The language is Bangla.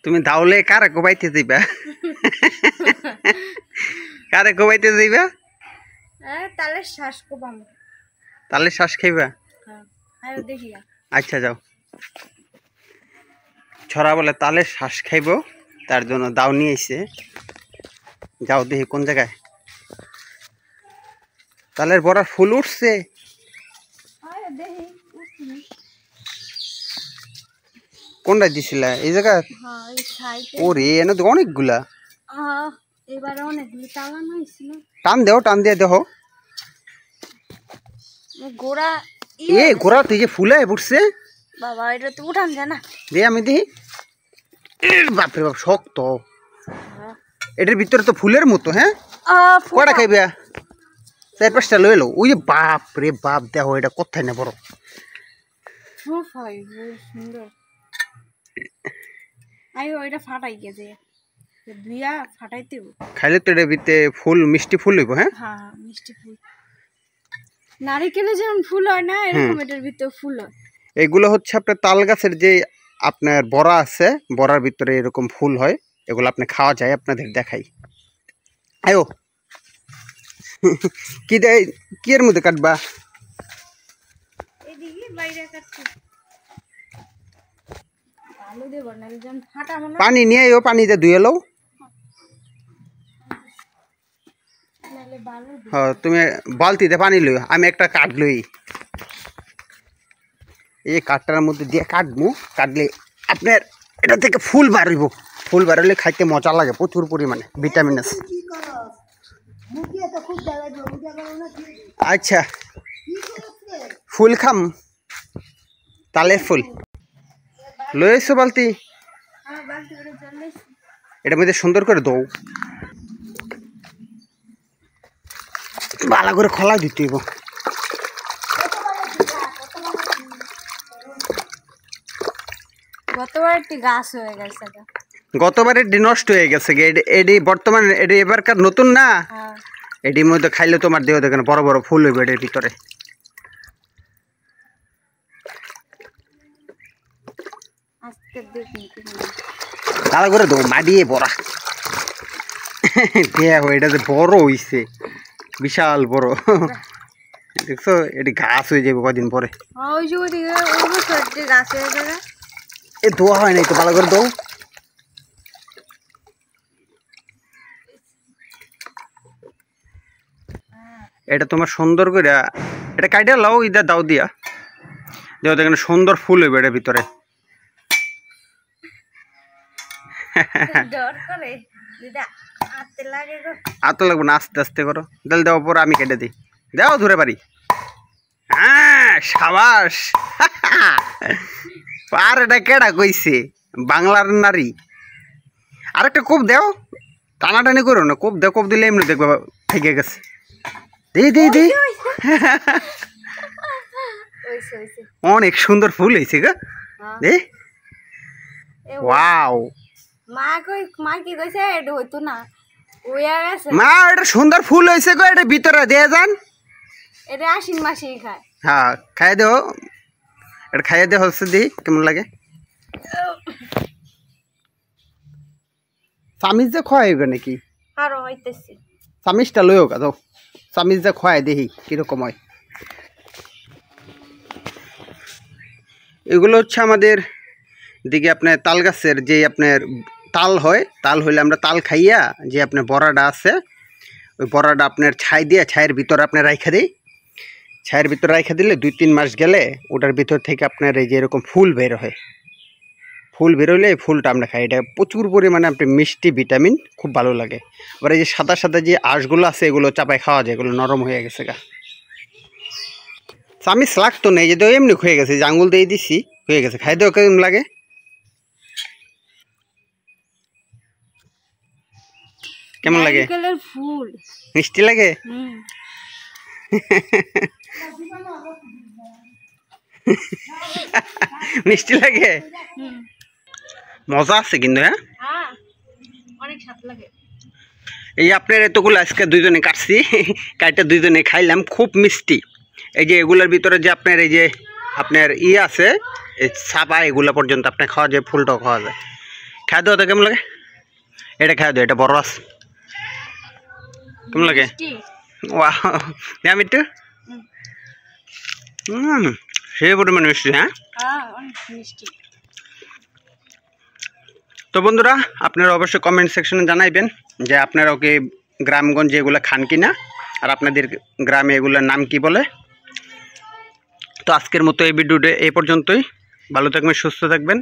তুমি দাউলে কারে কোবাইতে যাইবা? কারে কোবাইতে যাইবা? তালের শ্বাস কোবাম। তালের শ্বাস খাইবা? হ্যাঁ, দেখি। আচ্ছা যাও। ছড়া বলে তালের শ্বাস খাইব, তার জন্য দাও নিয়ে এসে। যাও দেখি কোন জায়গায় তালের বড়ার ফুল উঠছে। কোনটা দিছিলা? এই জায়গা? ওরে এনে তো অনেকগুলা। এবারে অনেকগুলো চালানো হয়েছিল। টান দেও, টান দিয়ে দেখো। গোড়া গোড়া তুই যে ফুলে উঠছে বাবা, এটা তো উঠান যায় না। দে আমি দেখি। বাপরে বাপ, শক্ত। এটার ভিতরে তো ফুলের মতো। হ্যাঁ, কয়টা খাইবা? 4-5টা লই লো। ওই যে বাপ রে বাপ, দেখো এটা কোথায় না বড়। সুন্দর। আইও, এটা ফাটাই গেছে, দুইয়া ফাটাইতে খাইলে তো এটার ভিতরে ফুল, মিষ্টি ফুল হইব। হ্যাঁ, মিষ্টি ফুল। নারিকেলে যেমন ফুল হয় না, এরকম এটার ভিতরে ফুল হয়। এগুলো হচ্ছে আপনার তাল গাছের যে আপনার বড়া আছে, বড়ার ভিতরে এরকম ফুল হয়। এগুলো আপনি খাওয়া যায়, আপনাদের দেখাই। আয়ো। কি দেয়, কি এর মধ্যে কাটবা? পানি নিয়ে আয়ো, পানি দিয়ে ধুয়ে লও। তুমি বালতিতে পানি লই, আমি একটা কাঠ লই। এই কাঠটার মধ্যে দিয়ে কাটবো, কাটলে আপনার এটা থেকে ফুল বাড়িব। ফুল বাড়লে খাইতে মজা লাগে, প্রচুর পরিমাণে ভিটামিন আছে। আচ্ছা, ফুল খাম, তালের ফুল লই এসো বালতি। এটার মধ্যে সুন্দর করে দৌ, ভালো করে খোলা দিতে হইব। গতবার এটি নষ্ট হয়ে গেছে। এটি বর্তমানে এটি এবারকার নতুন না। এটির মধ্যে খাইলে তোমার দেহ দেখেন বড় বড় ফুল হইবে এটির ভিতরে। ভালো করে দৌ, মাডিয়ে বড়া। দেখো এটা যে বড় হইছে, বিশাল বড়। দেখছো, এটি ঘাস হয়ে যাবে কদিন পরে। এ ধোয়া হয় নাই তো, ভালো করে দৌ। এটা তোমার সুন্দর করে এটা কাইটা লাও, ইদা দাও দিয়া দেখো, দেখেন সুন্দর ফুল হইবে এটার ভিতরে। আতে লাগবো না, আস্তে আস্তে করো। তাহলে দেওয়ার পর আমি কেটে দিই। দেও ধরে পারি। হ্যাঁ, সাবাস। আর এটা কেডা কইছে? বাংলার নারী। আরেকটা কোপ দেও, টানাটানি করো না। কোপ দেও, কোপ দিলে এমনি দেখবো থেকে গেছে। দি দি দি, অনেক সুন্দর ফুল হয়েছে গা। ওয়াও, মা এটা সুন্দর ফুল হয়েছে গো, এটা ভিতরে দিয়ে যান। এটা আশ্বিন মাসেই খায়। হ্যাঁ, খাইয়ে দেও। এটা খাইয়ে দেওয়া হচ্ছে, দি কেমন লাগে। চামিচ যে খোয়াইবে নাকি? আরো হইতেছে। চামিচটা লইও গা, যাও। চামিচ যে খোয়াই দেখি কিরকম হয়। এগুলো হচ্ছে আমাদের দিকে আপনার তাল গাছের যে আপনার তাল হয়, তাল হইলে আমরা তাল খাইয়া যে আপনার বড়াটা আছে, ওই বড়াটা আপনার ছাই দিয়ে, ছাইয়ের ভিতরে আপনার রাইখা দিই। ছাইয়ের ভিতরে রাইখা দিলে 2-3 মাস গেলে ওটার ভিতর থেকে আপনার এই যে এরকম ফুল বের হয়। ফুল বেরোলে এই ফুলটা আমরা খাই। এটা প্রচুর পরিমাণে আপনি মিষ্টি, ভিটামিন, খুব ভালো লাগে। আবার এই যে সাদা সাদা যে আঁশগুলো আছে, এগুলো চাপায় খাওয়া যায়, এগুলো নরম হয়ে গেছে গা। চামিচ লাগতো না, এই যে এমনি হয়ে গেছে, যে আঙুল দিয়ে দিছি হয়ে গেছে। খাই দেওয়া কেমন লাগে? কেমন লাগে? ফুল মিষ্টি লাগে। মিষ্টি লাগে, মজা আছে কিন্তু। হ্যাঁ, অনেক স্বাদ লাগে। এই আপনার এতগুলো আজকে দুইজনে কাটছি, কাটটা দুইজনে খাইলাম, খুব মিষ্টি। এই যে এগুলোর ভিতরে যে আপনার এই যে আপনার আছে, এই ছাপা, এগুলো পর্যন্ত আপনার খাওয়া যায়, ফুলটাও খাওয়া যায়। খাই দাও তো কেমন লাগে, এটা খাই দাও, এটা বড় আছে কেমন লাগে? ওয়াও আমি একটু সেই পরিমাণে মিষ্টি। হ্যাঁ তো বন্ধুরা আপনারা অবশ্যই কমেন্ট সেকশনে জানাইবেন যে আপনারাও কি গ্রামগঞ্জে এগুলো খান কিনা, আর আপনাদের গ্রামে এগুলোর নাম কি বলে। তো আজকের মতো এই ভিডিওটা এই পর্যন্তই। ভালো থাকবেন, সুস্থ থাকবেন।